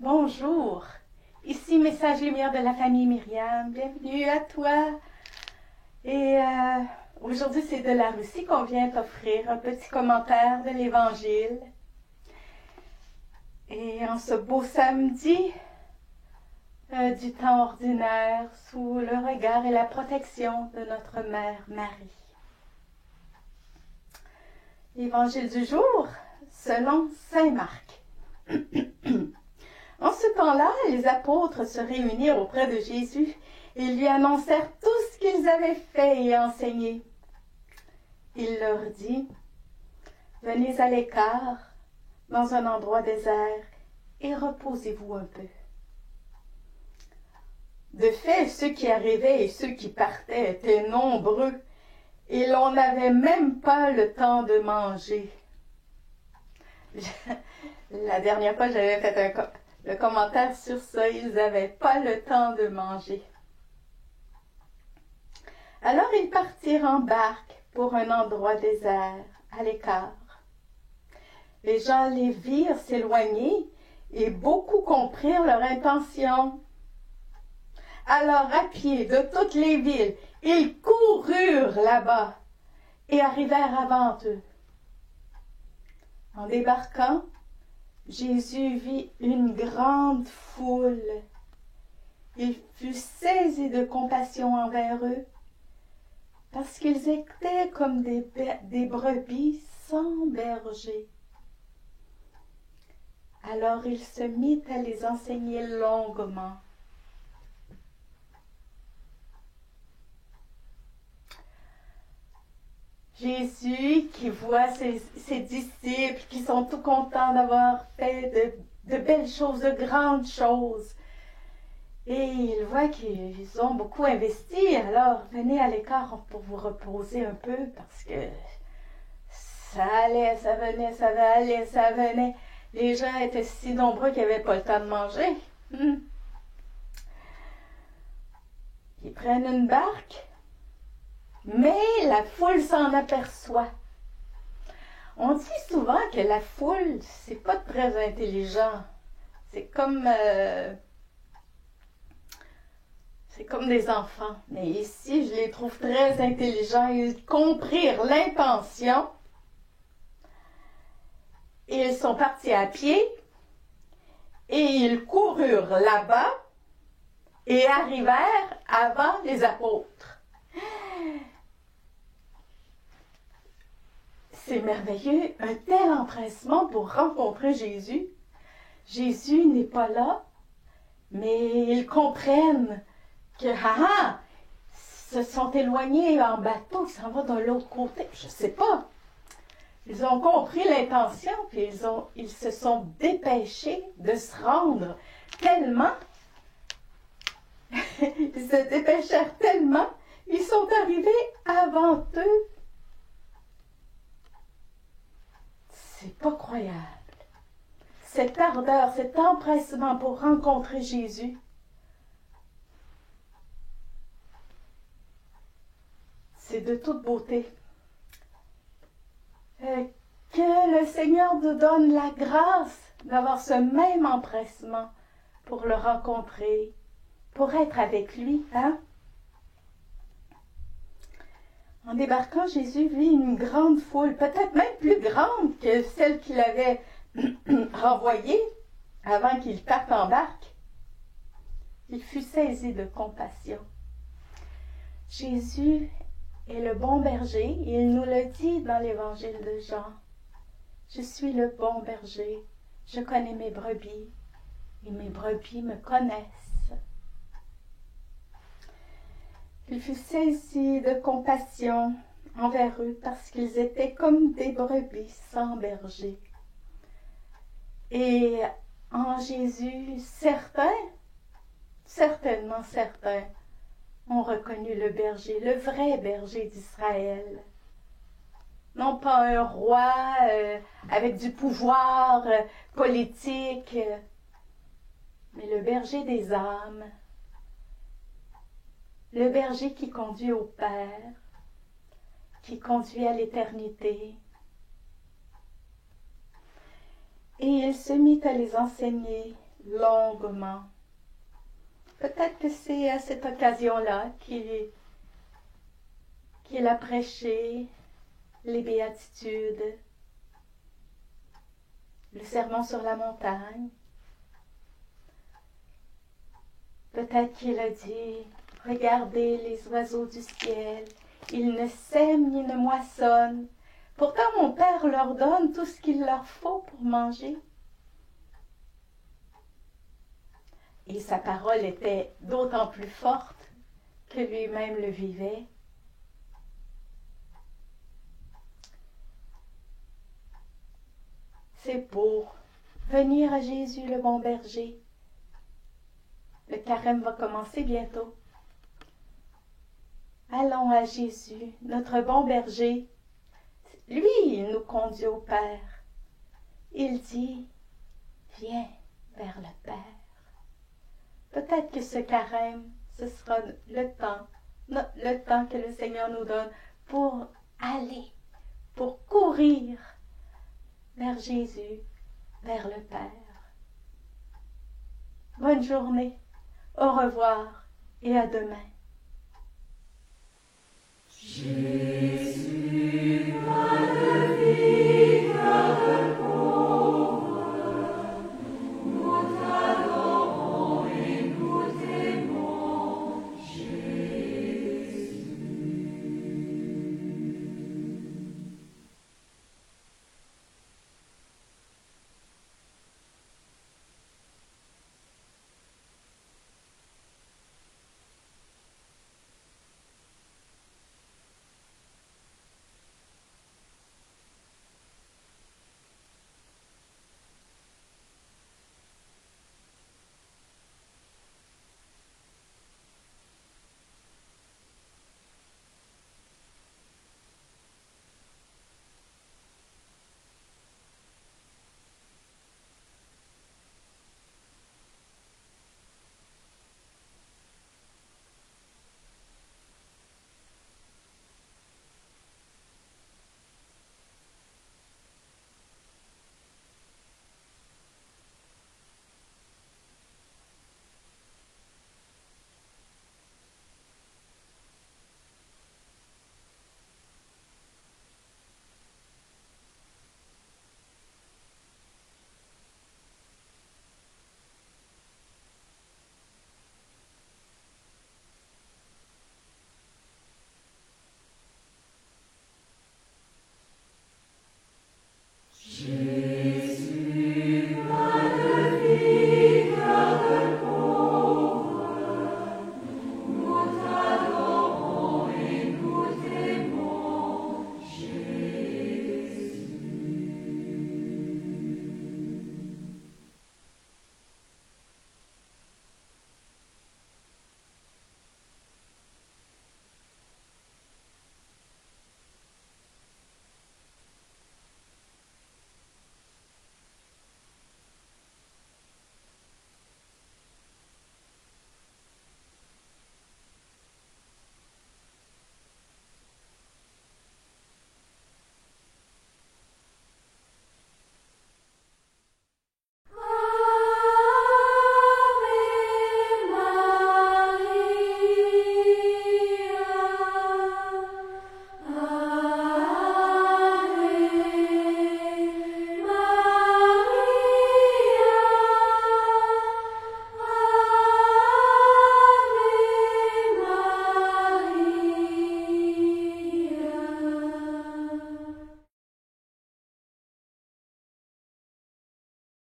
Bonjour, ici Message Lumière de la famille Myriam. Bienvenue à toi. Et aujourd'hui, c'est de la Russie qu'on vient t'offrir un petit commentaire de l'Évangile. Et en ce beau samedi du temps ordinaire, sous le regard et la protection de notre Mère Marie. L'Évangile du jour, selon Saint Marc. En ce temps-là, les apôtres se réunirent auprès de Jésus et lui annoncèrent tout ce qu'ils avaient fait et enseigné. Il leur dit, « Venez à l'écart, dans un endroit désert, et reposez-vous un peu. » De fait, ceux qui arrivaient et ceux qui partaient étaient nombreux, et l'on n'avait même pas le temps de manger. La dernière fois, j'avais fait le commentaire sur ça, ils n'avaient pas le temps de manger. Alors ils partirent en barque pour un endroit désert, à l'écart. Les gens les virent s'éloigner et beaucoup comprirent leur intention. Alors à pied de toutes les villes, ils coururent là-bas et arrivèrent avant eux. En débarquant, Jésus vit une grande foule. Il fut saisi de compassion envers eux, parce qu'ils étaient comme des brebis sans berger. Alors il se mit à les enseigner longuement. Jésus qui voit ses disciples qui sont tout contents d'avoir fait de belles choses, de grandes choses. Et il voit qu'ils ont beaucoup investi. Alors venez à l'écart pour vous reposer un peu parce que ça allait, ça venait, ça allait, ça venait. Les gens étaient si nombreux qu'ils n'avaient pas le temps de manger. Ils prennent une barque. Mais la foule s'en aperçoit. On dit souvent que la foule, c'est pas très intelligent. C'est comme des enfants. Mais ici, je les trouve très intelligents. Ils comprirent l'intention. Ils sont partis à pied et ils coururent là-bas et arrivèrent avant les apôtres. C'est merveilleux, un tel empressement pour rencontrer Jésus. Jésus n'est pas là, mais ils comprennent que, se sont éloignés en bateau, ils s'en vont de l'autre côté. Je ne sais pas. Ils ont compris l'intention, puis ils se sont dépêchés de se rendre tellement. Ils se dépêchèrent tellement, ils sont arrivés avant eux. C'est pas croyable. Cette ardeur, cet empressement pour rencontrer Jésus. C'est de toute beauté. Que le Seigneur nous donne la grâce d'avoir ce même empressement pour le rencontrer, pour être avec lui, En débarquant, Jésus vit une grande foule, peut-être même plus grande que celle qu'il avait renvoyée avant qu'il parte en barque. Il fut saisi de compassion. Jésus est le bon berger, il nous le dit dans l'Évangile de Jean. Je suis le bon berger, je connais mes brebis, et mes brebis me connaissent. Il fut saisi de compassion envers eux parce qu'ils étaient comme des brebis sans berger. Et en Jésus, certainement certains, ont reconnu le berger, le vrai berger d'Israël. Non pas un roi avec du pouvoir politique, mais le berger des âmes. Le berger qui conduit au Père, qui conduit à l'éternité. Et il se mit à les enseigner longuement. Peut-être que c'est à cette occasion-là qu'il a prêché les béatitudes, le sermon sur la montagne. Peut-être qu'il a dit, regardez les oiseaux du ciel, ils ne sèment ni ne moissonnent. Pourtant mon Père leur donne tout ce qu'il leur faut pour manger. Et sa parole était d'autant plus forte que lui-même le vivait. C'est pour venir à Jésus le bon berger. Le carême va commencer bientôt. Allons à Jésus, notre bon berger. Lui, il nous conduit au Père. Il dit, viens vers le Père. Peut-être que ce carême, ce sera le temps que le Seigneur nous donne pour aller, pour courir vers Jésus, vers le Père. Bonne journée, au revoir et à demain. Jésus,